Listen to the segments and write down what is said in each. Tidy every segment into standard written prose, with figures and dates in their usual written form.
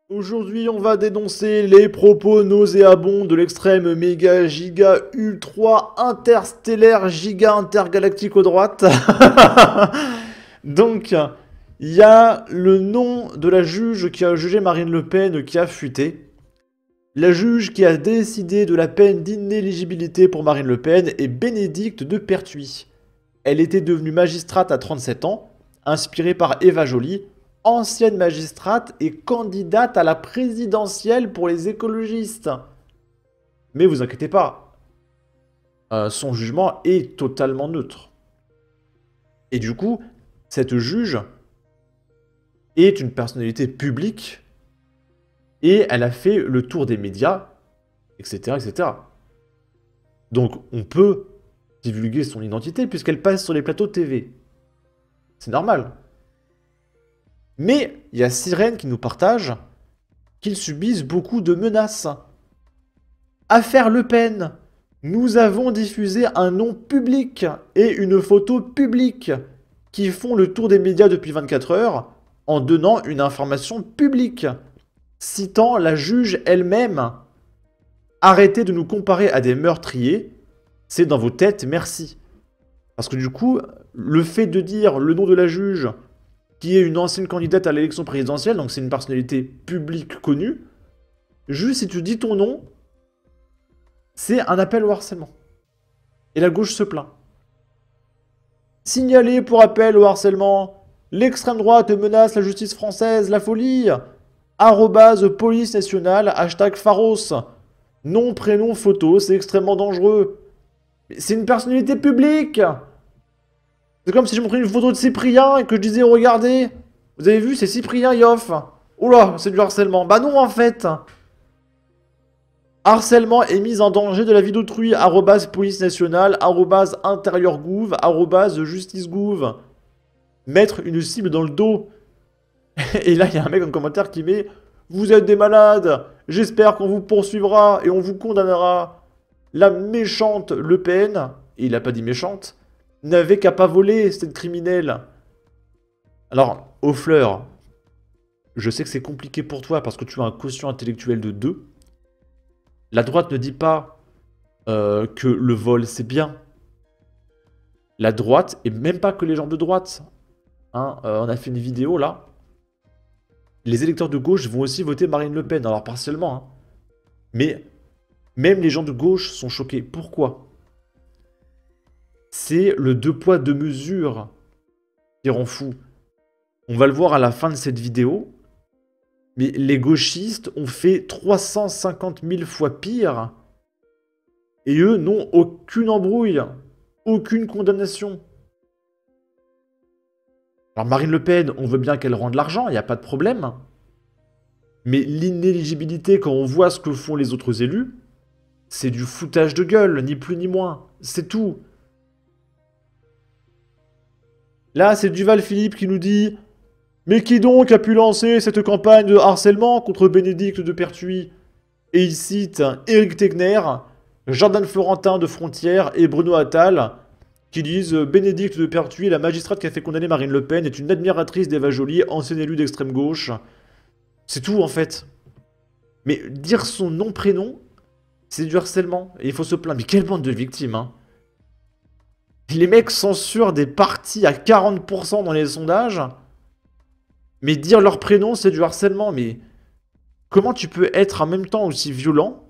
Aujourd'hui, on va dénoncer les propos nauséabonds de l'extrême méga giga ultra interstellaire giga intergalactique aux droites. Donc, il y a le nom de la juge qui a jugé Marine Le Pen qui a fuité. La juge qui a décidé de la peine d'inéligibilité pour Marine Le Pen est Bénédicte de Pertuis. Elle était devenue magistrate à 37 ans, inspirée par Eva Joly, ancienne magistrate et candidate à la présidentielle pour les écologistes. Mais vous inquiétez pas, son jugement est totalement neutre. Et du coup, cette juge est une personnalité publique et elle a fait le tour des médias, etc., etc. Donc on peut divulguer son identité puisqu'elle passe sur les plateaux TV. C'est normal. Mais il y a Sirène qui nous partage qu'ils subissent beaucoup de menaces. Affaire Le Pen. Nous avons diffusé un nom public et une photo publique qui font le tour des médias depuis 24 heures en donnant une information publique, citant la juge elle-même. Arrêtez de nous comparer à des meurtriers, c'est dans vos têtes, merci. Parce que du coup, le fait de dire le nom de la juge, qui est une ancienne candidate à l'élection présidentielle, donc c'est une personnalité publique connue, juste si tu dis ton nom, c'est un appel au harcèlement. Et la gauche se plaint. Signalé pour appel au harcèlement, l'extrême droite menace la justice française, la folie. Arrobase police nationale, hashtag Pharos. Nom, prénom, photo, c'est extrêmement dangereux. Mais c'est une personnalité publique. C'est comme si je montrais une photo de Cyprien et que je disais regardez, vous avez vu, c'est Cyprien Yoff. Oula, c'est du harcèlement. Bah non en fait. Harcèlement et mise en danger de la vie d'autrui, arrobase police nationale, arrobase intérieur gouv, arrobase justice gouv. Mettre une cible dans le dos. Et là, il y a un mec en commentaire qui met « Vous êtes des malades, j'espère qu'on vous poursuivra et on vous condamnera. » La méchante Le Pen, et il n'a pas dit méchante, n'avait qu'à pas voler, cette criminelle. Alors, aux fleurs, je sais que c'est compliqué pour toi parce que tu as un quotient intellectuel de 2. La droite ne dit pas que le vol c'est bien. La droite, et même pas que les gens de droite, hein, on a fait une vidéo là, les électeurs de gauche vont aussi voter Marine Le Pen, alors partiellement, hein. Mais même les gens de gauche sont choqués. Pourquoi? C'est le deux poids deux mesures qui rend fou. On va le voir à la fin de cette vidéo, mais les gauchistes ont fait 350 000 fois pire, et eux n'ont aucune embrouille, aucune condamnation. Alors Marine Le Pen, on veut bien qu'elle rende l'argent, il n'y a pas de problème. Mais l'inéligibilité, quand on voit ce que font les autres élus, c'est du foutage de gueule, ni plus ni moins. C'est tout. Là, c'est Duval Philippe qui nous dit « Mais qui donc a pu lancer cette campagne de harcèlement contre Bénédicte de Pertuis ?» Et il cite Éric Tegner, Jordan Florentin de Frontières et Bruno Attal, qui disent « Bénédicte de Pertuis, la magistrate qui a fait condamner Marine Le Pen, est une admiratrice d'Eva Joly, ancienne élue d'extrême gauche. » C'est tout, en fait. Mais dire son nom-prénom, c'est du harcèlement. Et il faut se plaindre. Mais quelle bande de victimes, hein. Les mecs censurent des partis à 40% dans les sondages. Mais dire leur prénom, c'est du harcèlement. Mais comment tu peux être en même temps aussi violent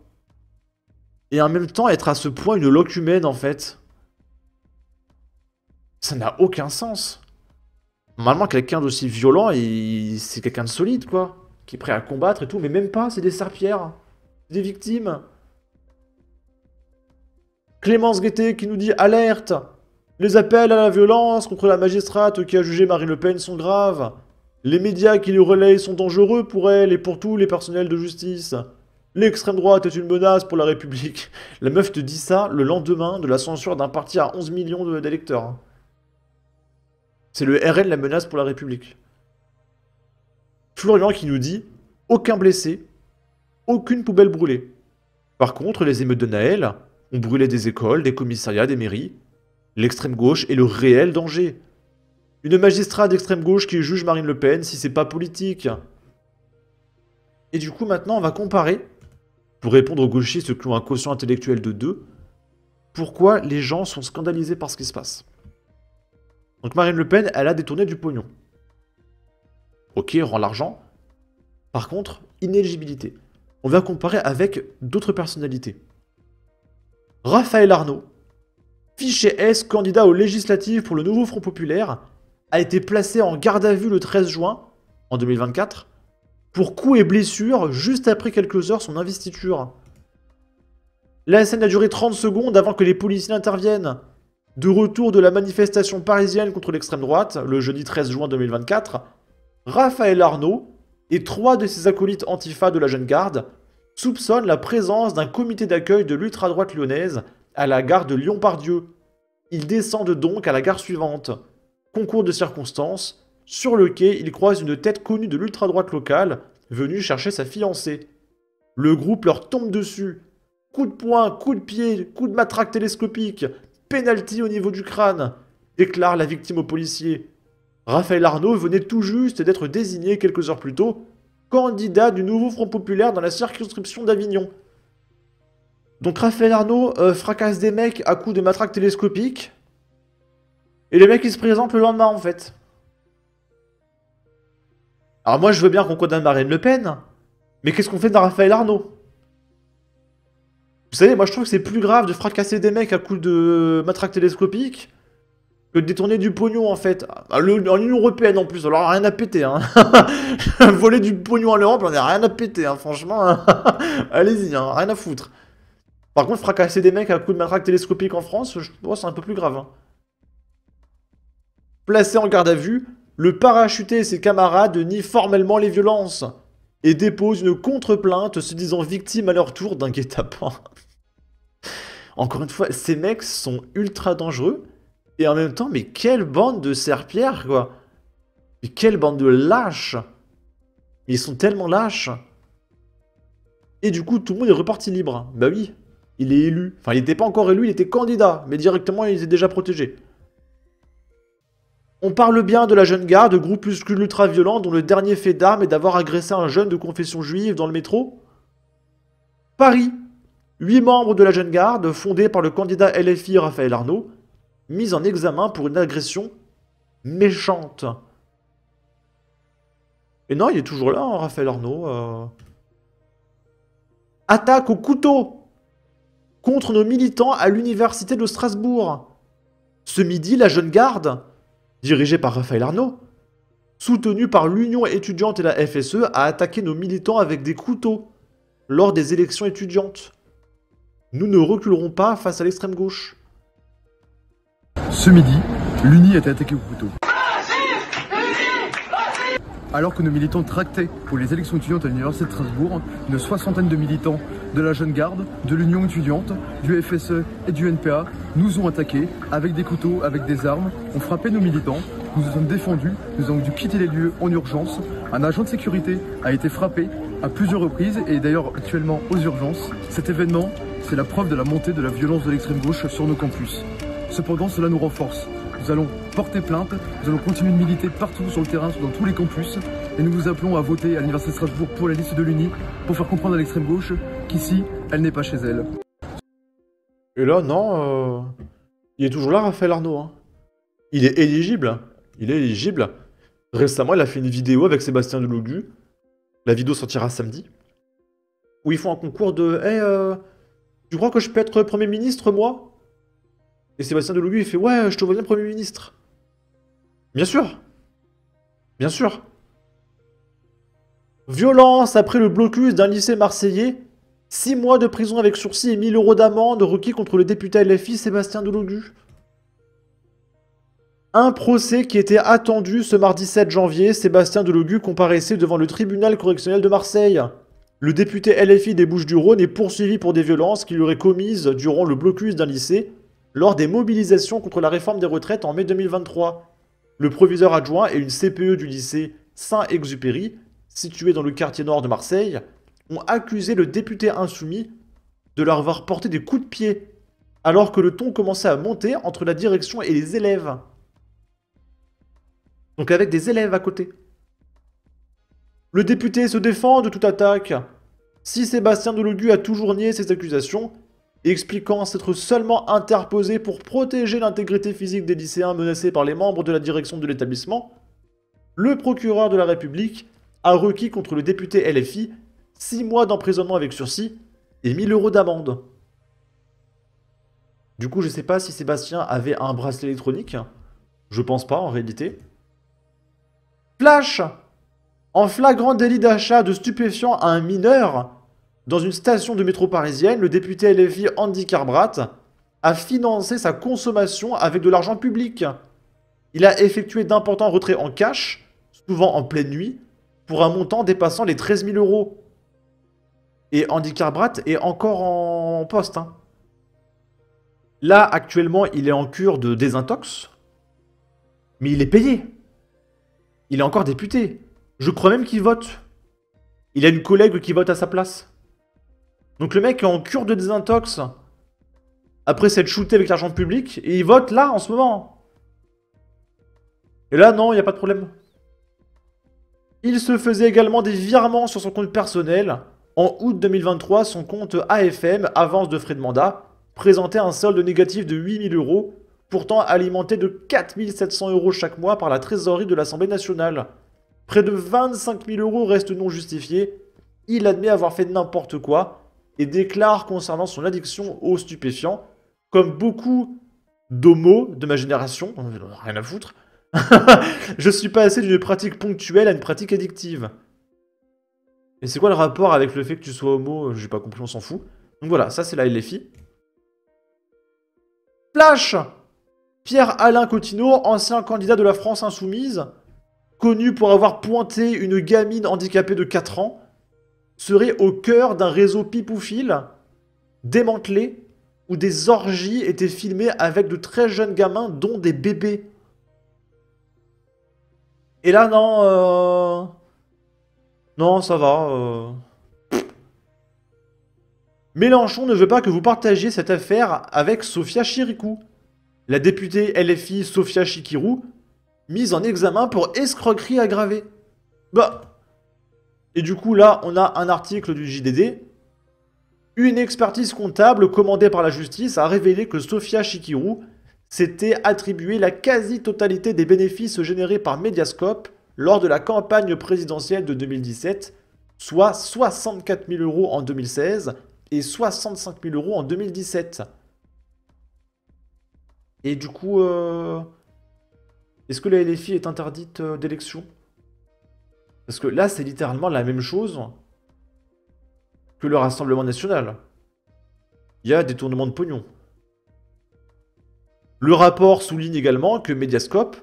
et en même temps être à ce point une loque humaine, en fait? Ça n'a aucun sens. Normalement, quelqu'un d'aussi violent, c'est quelqu'un de solide, quoi. Qui est prêt à combattre et tout. Mais même pas, c'est des serpillères. Des victimes. Clémence Guettet qui nous dit « Alerte ! Les appels à la violence contre la magistrate qui a jugé Marine Le Pen sont graves. Les médias qui les relayent sont dangereux pour elle et pour tous les personnels de justice. L'extrême droite est une menace pour la République. » La meuf te dit ça le lendemain de la censure d'un parti à 11 millions d'électeurs. C'est le RN la menace pour la République. Florian qui nous dit « Aucun blessé, aucune poubelle brûlée. Par contre, les émeutes de Naël ont brûlé des écoles, des commissariats, des mairies. L'extrême gauche est le réel danger. Une magistrate d'extrême gauche qui juge Marine Le Pen si c'est pas politique. » Et du coup, maintenant, on va comparer, pour répondre aux gauchistes qui ont un quotient intellectuel de 2, pourquoi les gens sont scandalisés par ce qui se passe. Donc Marine Le Pen, elle a détourné du pognon. Ok, rend l'argent. Par contre, inéligibilité. On va comparer avec d'autres personnalités. Raphaël Arnaud, fiché S, candidat aux législatives pour le nouveau Front Populaire, a été placé en garde à vue le 13 juin, en 2024, pour coups et blessures juste après quelques heures son investiture. La scène a duré 30 secondes avant que les policiers interviennent. De retour de la manifestation parisienne contre l'extrême droite, le jeudi 13 juin 2024, Raphaël Arnaud et 3 de ses acolytes antifa de la Jeune Garde soupçonnent la présence d'un comité d'accueil de l'ultra-droite lyonnaise à la gare de Lyon-Pardieu. Ils descendent donc à la gare suivante. Concours de circonstances, sur le quai, ils croisent une tête connue de l'ultra-droite locale, venue chercher sa fiancée. Le groupe leur tombe dessus. Coup de poing, coup de pied, coup de matraque télescopique, penalty au niveau du crâne, déclare la victime au policier. Raphaël Arnaud venait tout juste d'être désigné quelques heures plus tôt candidat du nouveau Front Populaire dans la circonscription d'Avignon. Donc Raphaël Arnaud fracasse des mecs à coups de matraque télescopique, et les mecs ils se présentent le lendemain en fait. Alors moi je veux bien qu'on condamne Marine Le Pen, mais qu'est-ce qu'on fait de Raphaël Arnaud? Vous savez, moi je trouve que c'est plus grave de fracasser des mecs à coups de matraque télescopique que de détourner du pognon en fait. En Union Européenne en plus, alors rien à péter. Hein. Voler du pognon en Europe, on a rien à péter, hein, franchement. Allez-y, hein, rien à foutre. Par contre, fracasser des mecs à coups de matraque télescopique en France, c'est un peu plus grave. Hein. Placé en garde à vue, le parachuté et ses camarades nient formellement les violences et déposent une contre-plainte se disant victimes à leur tour d'un guet-apens. Encore une fois, ces mecs sont ultra dangereux. Et en même temps, mais quelle bande de serpillères, quoi. Mais quelle bande de lâches. Ils sont tellement lâches. Et du coup, tout le monde est reparti libre. Bah oui, il est élu. Enfin, il n'était pas encore élu, il était candidat. Mais directement, il était déjà protégé. On parle bien de la Jeune Garde, groupuscule ultra-violent dont le dernier fait d'armes est d'avoir agressé un jeune de confession juive dans le métro. Paris. 8 membres de la Jeune Garde, fondée par le candidat LFI Raphaël Arnaud, mis en examen pour une agression méchante. Et non, il est toujours là, hein, Raphaël Arnaud. Attaque au couteau contre nos militants à l'université de Strasbourg. Ce midi, la Jeune Garde, dirigée par Raphaël Arnaud, soutenue par l'Union étudiante et la FSE, a attaqué nos militants avec des couteaux lors des élections étudiantes. Nous ne reculerons pas face à l'extrême gauche. Ce midi, l'Uni a été attaqué au couteau. Alors que nos militants tractaient pour les élections étudiantes à l'Université de Strasbourg, une soixantaine de militants de la Jeune Garde, de l'Union étudiante, du FSE et du NPA nous ont attaqués avec des couteaux, avec des armes, ont frappé nos militants, nous nous sommes défendus, nous avons dû quitter les lieux en urgence. Un agent de sécurité a été frappé à plusieurs reprises et d'ailleurs actuellement aux urgences. Cet événement, c'est la preuve de la montée de la violence de l'extrême gauche sur nos campus. Cependant, cela nous renforce. Nous allons porter plainte, nous allons continuer de militer partout sur le terrain, dans tous les campus, et nous vous appelons à voter à l'Université de Strasbourg pour la liste de l'Uni, pour faire comprendre à l'extrême gauche qu'ici, elle n'est pas chez elle. Et là, non, il est toujours là, Raphaël Arnaud. Hein. Il est éligible. Il est éligible. Récemment, il a fait une vidéo avec Sébastien Delogu. La vidéo sortira samedi. Où ils font un concours de « Hey, tu crois que je peux être Premier ministre, moi ?» Et Sébastien Delogu, il fait « Ouais, je te vois bien Premier ministre. » Bien sûr. Bien sûr. Violence après le blocus d'un lycée marseillais. 6 mois de prison avec sursis et 1000 € d'amende requis contre le député LFI Sébastien Delogu. Un procès qui était attendu ce mardi 7 janvier, Sébastien Delogu comparaissait devant le tribunal correctionnel de Marseille. Le député LFI des Bouches-du-Rhône est poursuivi pour des violences qu'il aurait commises durant le blocus d'un lycée lors des mobilisations contre la réforme des retraites en mai 2023. Le proviseur adjoint et une CPE du lycée Saint-Exupéry, situé dans le quartier nord de Marseille, ont accusé le député insoumis de leur avoir porté des coups de pied, alors que le ton commençait à monter entre la direction et les élèves. Donc avec des élèves à côté. Le député se défend de toute attaque. Si Sébastien Delogu a toujours nié ces accusations, expliquant s'être seulement interposé pour protéger l'intégrité physique des lycéens menacés par les membres de la direction de l'établissement, le procureur de la République a requis contre le député LFI 6 mois d'emprisonnement avec sursis et 1 000 € d'amende. Du coup, je sais pas si Sébastien avait un bracelet électronique. Je pense pas, en réalité. Flash! En flagrant délit d'achat de stupéfiants à un mineur, dans une station de métro parisienne, le député LFI Andy Carbrat a financé sa consommation avec de l'argent public. Il a effectué d'importants retraits en cash, souvent en pleine nuit, pour un montant dépassant les 13 000 €. Et Andy Carbrat est encore en poste. Hein. Là, actuellement, il est en cure de désintox, mais il est payé. Il est encore député. Je crois même qu'il vote. Il a une collègue qui vote à sa place. Donc le mec est en cure de désintox, après s'être shooté avec l'argent public, et il vote là, en ce moment. Et là, non, il n'y a pas de problème. Il se faisait également des virements sur son compte personnel. En août 2023, son compte AFM, avance de frais de mandat, présentait un solde négatif de 8 000 €, pourtant alimenté de 4 700 € chaque mois par la trésorerie de l'Assemblée nationale. Près de 25 000 € restent non justifiés. Il admet avoir fait n'importe quoi et déclare concernant son addiction aux stupéfiants, comme beaucoup d'homos de ma génération, rien à foutre, je suis passé d'une pratique ponctuelle à une pratique addictive. Et c'est quoi le rapport avec le fait que tu sois homo? J'ai pas compris, on s'en fout. Donc voilà, ça c'est la LFI. Flash! Pierre-Alain Coutinho, ancien candidat de la France Insoumise, connu pour avoir pointé une gamine handicapée de 4 ans, serait au cœur d'un réseau pipoufile démantelé où des orgies étaient filmées avec de très jeunes gamins, dont des bébés. Et là, non, non, ça va. Mélenchon ne veut pas que vous partagiez cette affaire avec Sofia Chirikou, la députée LFI Sofia Chikirou, mise en examen pour escroquerie aggravée. Bah. Et du coup, là, on a un article du JDD. Une expertise comptable commandée par la justice a révélé que Sofia Chikirou s'était attribué la quasi-totalité des bénéfices générés par Mediascope lors de la campagne présidentielle de 2017, soit 64 000 € en 2016 et 65 000 € en 2017. Et du coup, est-ce que la LFI est interdite d'élection? Parce que là, c'est littéralement la même chose que le Rassemblement National. Il y a des tournements de pognon. Le rapport souligne également que Mediascope,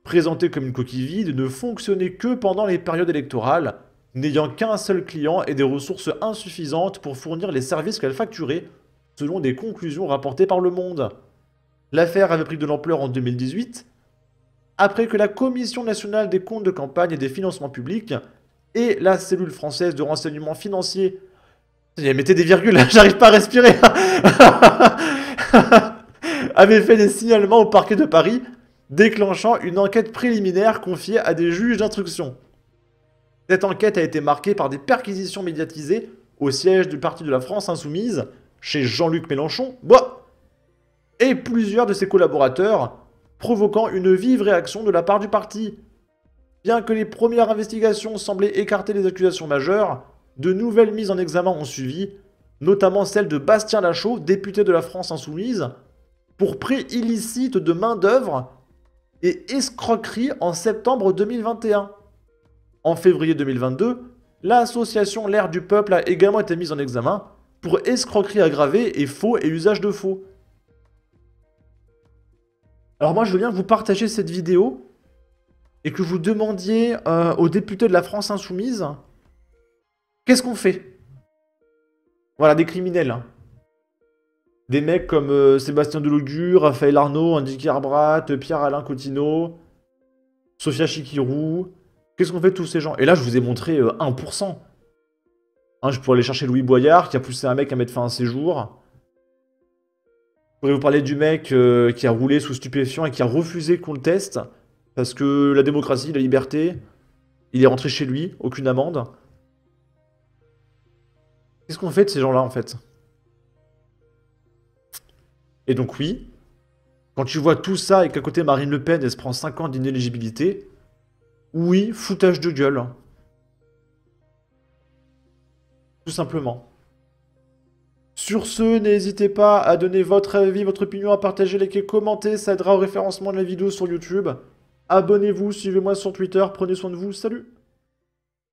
présenté comme une coquille vide, ne fonctionnait que pendant les périodes électorales, n'ayant qu'un seul client et des ressources insuffisantes pour fournir les services qu'elle facturait, selon des conclusions rapportées par Le Monde. L'affaire avait pris de l'ampleur en 2018, après que la Commission nationale des comptes de campagne et des financements publics et la cellule française de renseignement financier... Mettez des virgules, j'arrive pas à respirer avaient fait des signalements au parquet de Paris, déclenchant une enquête préliminaire confiée à des juges d'instruction. Cette enquête a été marquée par des perquisitions médiatisées au siège du Parti de la France Insoumise, chez Jean-Luc Mélenchon, et plusieurs de ses collaborateurs, provoquant une vive réaction de la part du parti. Bien que les premières investigations semblaient écarter les accusations majeures, de nouvelles mises en examen ont suivi, notamment celle de Bastien Lachaud, député de la France Insoumise, pour prêt illicite de main-d'œuvre et escroquerie en septembre 2021. En février 2022, l'association L'Air du Peuple a également été mise en examen pour escroquerie aggravée et faux et usage de faux. Alors moi, je veux bien que vous partagiez cette vidéo et que vous demandiez aux députés de la France Insoumise qu'est-ce qu'on fait. Voilà, des criminels. Hein. Des mecs comme Sébastien Delogu, Raphaël Arnaud, Andy Carbrat, Pierre-Alain Coutinho, Sofia Chikirou. Qu'est-ce qu'on fait de tous ces gens? Et là, je vous ai montré 1%. Hein, je pourrais aller chercher Louis Boyard, qui a poussé un mec à mettre fin à un séjour. Je pourrais vous parler du mec qui a roulé sous stupéfiant et qui a refusé qu'on le teste. Parce que la démocratie, la liberté... Il est rentré chez lui, aucune amende. Qu'est-ce qu'on fait de ces gens-là, en fait? Et donc oui, quand tu vois tout ça et qu'à côté Marine Le Pen, elle se prend 5 ans d'inéligibilité, oui, foutage de gueule. Tout simplement. Sur ce, n'hésitez pas à donner votre avis, votre opinion, à partager, liker, commenter, ça aidera au référencement de la vidéo sur YouTube. Abonnez-vous, suivez-moi sur Twitter, prenez soin de vous, salut!